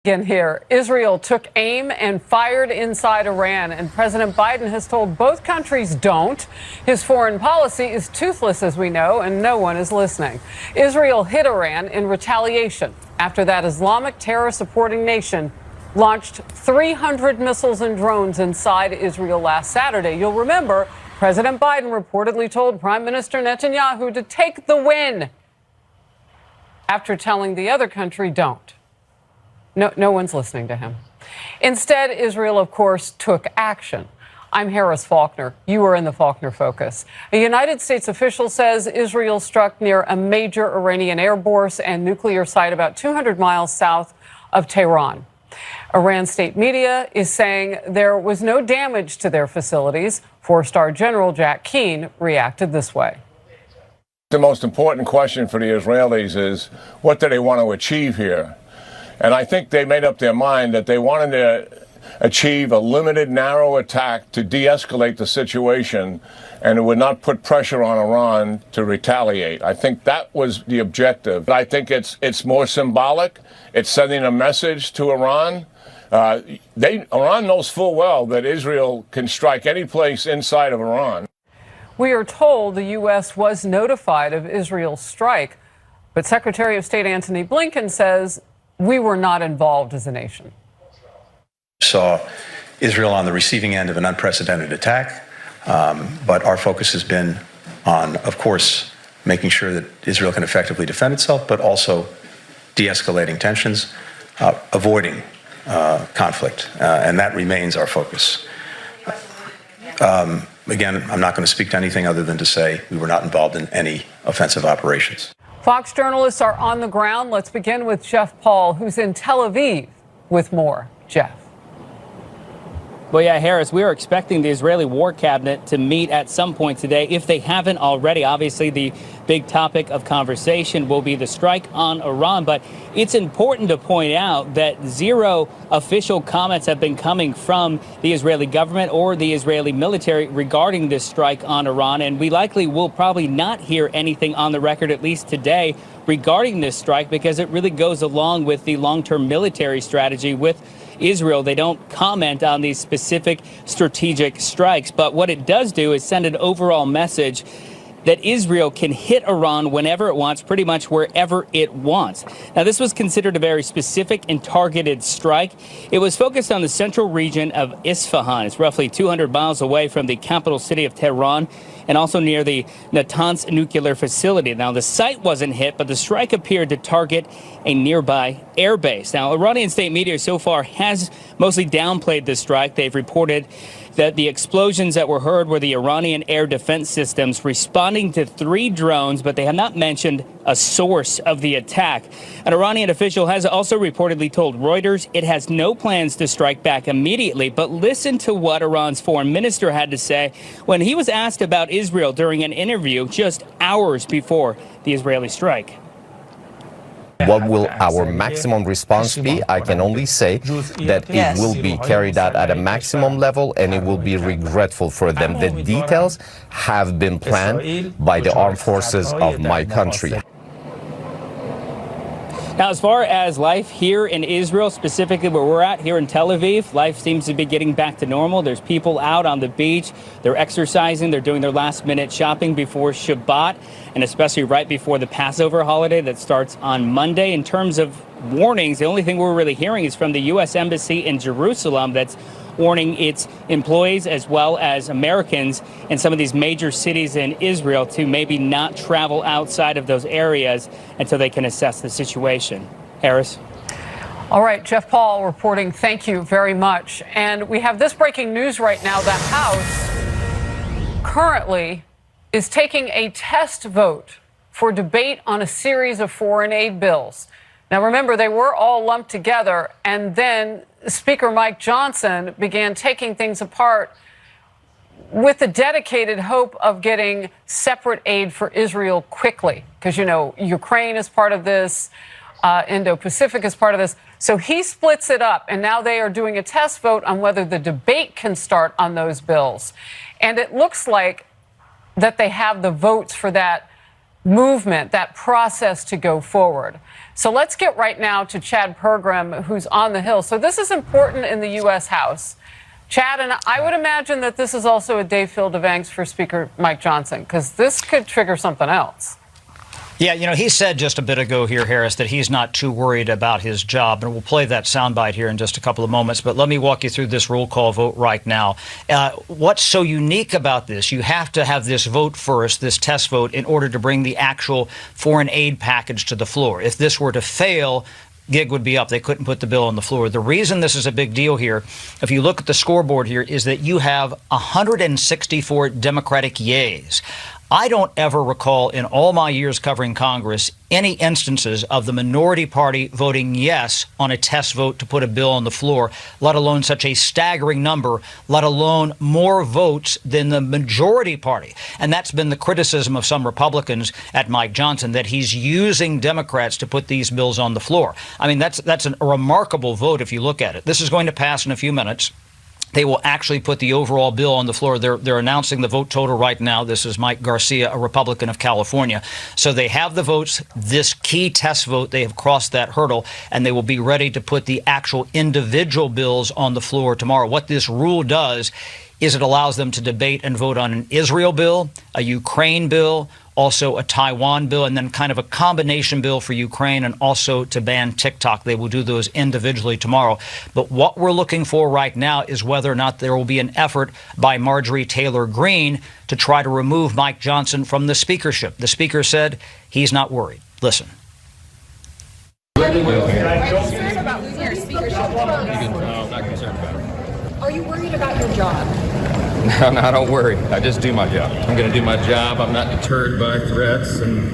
Again here, Israel took aim and fired inside Iran, and President Biden has told both countries don't. His foreign policy is toothless, as we know, and no one is listening. Israel hit Iran in retaliation after that Islamic terror-supporting nation launched 300 missiles and drones inside Israel last Saturday. You'll remember President Biden reportedly told Prime Minister Netanyahu to take the win after telling the other country don't. No one's listening to him. Instead, Israel, of course, took action. I'm Harris Faulkner. You are in the Faulkner Focus. A United States official says Israel struck near a major Iranian air base and nuclear site about 200 miles south of Tehran. Iran state media is saying there was no damage to their facilities. Four-star General Jack Keane reacted this way. The most important question for the Israelis is, what do they want to achieve here? And I think they made up their mind that they wanted to achieve a limited, narrow attack to de-escalate the situation, and it would not put pressure on Iran to retaliate. I think that was the objective. I think it's more symbolic. It's sending a message to Iran. Iran knows full well that Israel can strike any place inside of Iran. We are told the U.S. was notified of Israel's strike, but Secretary of State Antony Blinken says we were not involved as a nation. Saw Israel on the receiving end of an unprecedented attack, but our focus has been on, of course, making sure that Israel can effectively defend itself, but also de-escalating tensions, avoiding conflict, and that remains our focus. Again, I'm not going to speak to anything other than to say we were not involved in any offensive operations. Fox journalists are on the ground. Let's begin with Jeff Paul, who's in Tel Aviv with more. Jeff. Well, yeah, Harris, we are expecting the Israeli War Cabinet to meet at some point today, if they haven't already. Obviously, the big topic of conversation will be the strike on Iran. But it's important to point out that zero official comments have been coming from the Israeli government or the Israeli military regarding this strike on Iran. And we likely will probably not hear anything on the record, at least today, regarding this strike, because it really goes along with the long-term military strategy with Israel. They don't comment on these specific strategic strikes. But what it does do is send an overall message that Israel can hit Iran whenever it wants, pretty much wherever it wants. Now, this was considered a very specific and targeted strike. It was focused on the central region of Isfahan. It's roughly 200 miles away from the capital city of Tehran and also near the Natanz nuclear facility. Now, the site wasn't hit, but the strike appeared to target a nearby airbase. Now, Iranian state media so far has mostly downplayed this strike. They've reported that the explosions that were heard were the Iranian air defense systems responding to 3 drones, but they have not mentioned a source of the attack. An Iranian official has also reportedly told Reuters it has no plans to strike back immediately. But listen to what Iran's foreign minister had to say when he was asked about Israel during an interview just hours before the Israeli strike. What will our maximum response be? I can only say that it will be carried out at a maximum level, and it will be regretful for them. The details have been planned by the armed forces of my country. Now, as far as life here in Israel, specifically where we're at here in Tel Aviv, life seems to be getting back to normal. There's people out on the beach. They're exercising. They're doing their last-minute shopping before Shabbat, and especially right before the Passover holiday that starts on Monday. In terms of warnings, the only thing we're really hearing is from the U.S. Embassy in Jerusalem that's warning its employees as well as Americans in some of these major cities in Israel to maybe not travel outside of those areas until they can assess the situation. Harris? All right, Jeff Paul reporting. Thank you very much. And we have this breaking news right now. The House currently is taking a test vote for debate on a series of foreign aid bills. Now, remember, they were all lumped together, and then Speaker Mike Johnson began taking things apart with the dedicated hope of getting separate aid for Israel quickly. Because, you know, Ukraine is part of this, Indo-Pacific is part of this. So he splits it up, and now they are doing a test vote on whether the debate can start on those bills. And it looks like that they have the votes for that movement, that process to go forward. So let's get right now to Chad Pergram, who's on the Hill. So this is important in the U.S. House. Chad, and I would imagine that this is also a day filled of angst for Speaker Mike Johnson, because this could trigger something else. Yeah, you know, he said just a bit ago here, Harris, that he's not too worried about his job. And we'll play that soundbite here in just a couple of moments. But let me walk you through this roll call vote right now. What's so unique about this? You have to have this vote first, this test vote, in order to bring the actual foreign aid package to the floor. If this were to fail, gig would be up. They couldn't put the bill on the floor. The reason this is a big deal here, if you look at the scoreboard here, is that you have 164 Democratic yays. I don't ever recall in all my years covering Congress any instances of the minority party voting yes on a test vote to put a bill on the floor, let alone such a staggering number, let alone more votes than the majority party. And that's been the criticism of some Republicans at Mike Johnson, that he's using Democrats to put these bills on the floor. I mean, that's a remarkable vote if you look at it. This is going to pass in a few minutes. They will actually put the overall bill on the floor. They're announcing the vote total right now. This is Mike Garcia, a Republican of California. So they have the votes, this key test vote. They have crossed that hurdle, and they will be ready to put the actual individual bills on the floor tomorrow. What this rule does is it allows them to debate and vote on an Israel bill, a Ukraine bill, also a Taiwan bill, and then kind of a combination bill for Ukraine, and also to ban TikTok. They will do those individually tomorrow. But what we're looking for right now is whether or not there will be an effort by Marjorie Taylor Greene to try to remove Mike Johnson from the speakership. The speaker said he's not worried. Listen. Are you concerned about losing your speakership? No, I'm not concerned about it. Are you worried about your job? No, don't worry. I just do my job. I'm going to do my job. I'm not deterred by threats, and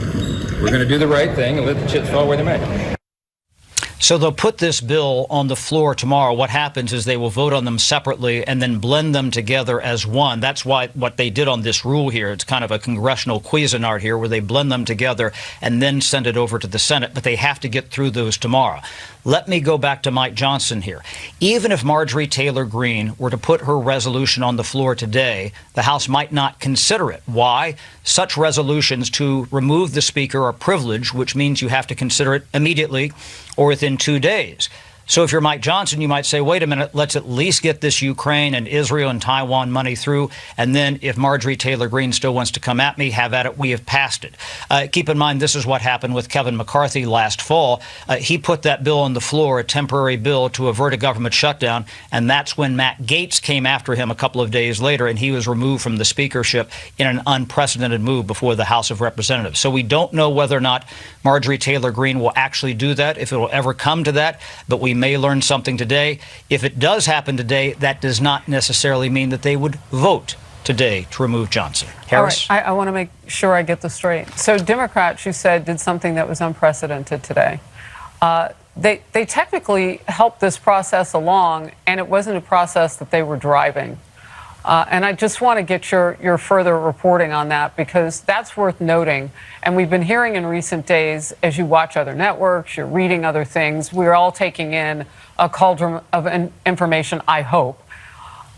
we're going to do the right thing and let the chips fall where they may. So they'll put this bill on the floor tomorrow. What happens is they will vote on them separately and then blend them together as one. That's why what they did on this rule here, it's kind of a congressional Cuisinart here, where they blend them together and then send it over to the Senate. But they have to get through those tomorrow. Let me go back to Mike Johnson here. Even if Marjorie Taylor Greene were to put her resolution on the floor today, the House might not consider it. Why? Such resolutions to remove the speaker are privileged, which means you have to consider it immediately or within 2 days. So if you're Mike Johnson, you might say, wait a minute, let's at least get this Ukraine and Israel and Taiwan money through. And then if Marjorie Taylor Greene still wants to come at me, have at it. We have passed it. Keep in mind, this is what happened with Kevin McCarthy last fall. He put that bill on the floor, a temporary bill to avert a government shutdown. And that's when Matt Gaetz came after him a couple of days later, and he was removed from the speakership in an unprecedented move before the House of Representatives. So we don't know whether or not Marjorie Taylor Greene will actually do that, if it will ever come to that. But we may learn something today. If it does happen today, that does not necessarily mean that they would vote today to remove Johnson. Harris? All right, I want to make sure I get this straight. So Democrats, you said, did something that was unprecedented today. They technically helped this process along, and it wasn't a process that they were driving. And I just want to get your further reporting on that, because that's worth noting. And we've been hearing in recent days, as you watch other networks, you're reading other things, we're all taking in a cauldron of information, I hope.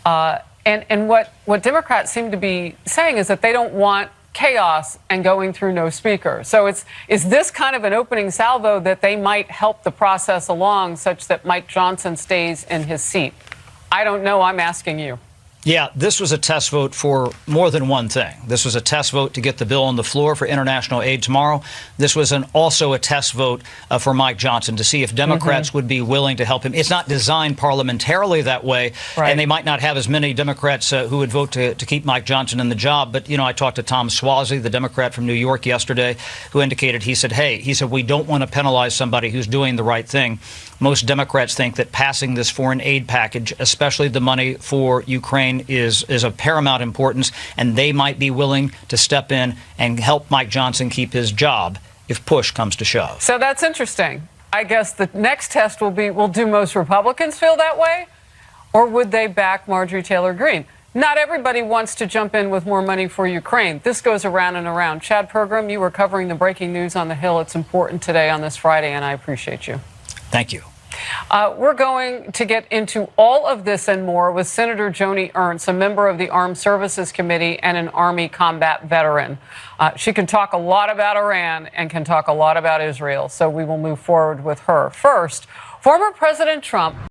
And what Democrats seem to be saying is that they don't want chaos and going through no speaker. So is this kind of an opening salvo that they might help the process along such that Mike Johnson stays in his seat? I don't know. I'm asking you. Yeah, this was a test vote for more than one thing. This was a test vote to get the bill on the floor for international aid tomorrow. This was also a test vote for Mike Johnson to see if Democrats would be willing to help him. It's not designed parliamentarily that way, right, and they might not have as many Democrats who would vote to keep Mike Johnson in the job. But, you know, I talked to Tom Suozzi, the Democrat from New York, yesterday, who indicated, he said, we don't want to penalize somebody who's doing the right thing. Most Democrats think that passing this foreign aid package, especially the money for Ukraine, is of paramount importance, and they might be willing to step in and help Mike Johnson keep his job if push comes to shove. So that's interesting. I guess the next test will be, do most Republicans feel that way, or would they back Marjorie Taylor Greene? Not everybody wants to jump in with more money for Ukraine. This goes around and around. Chad Pergram, you were covering the breaking news on the Hill. It's important today on this Friday, and I appreciate you. Thank you. We're going to get into all of this and more with Senator Joni Ernst, a member of the Armed Services Committee and an Army combat veteran. She can talk a lot about Iran and can talk a lot about Israel, so we will move forward with her. First, former President Trump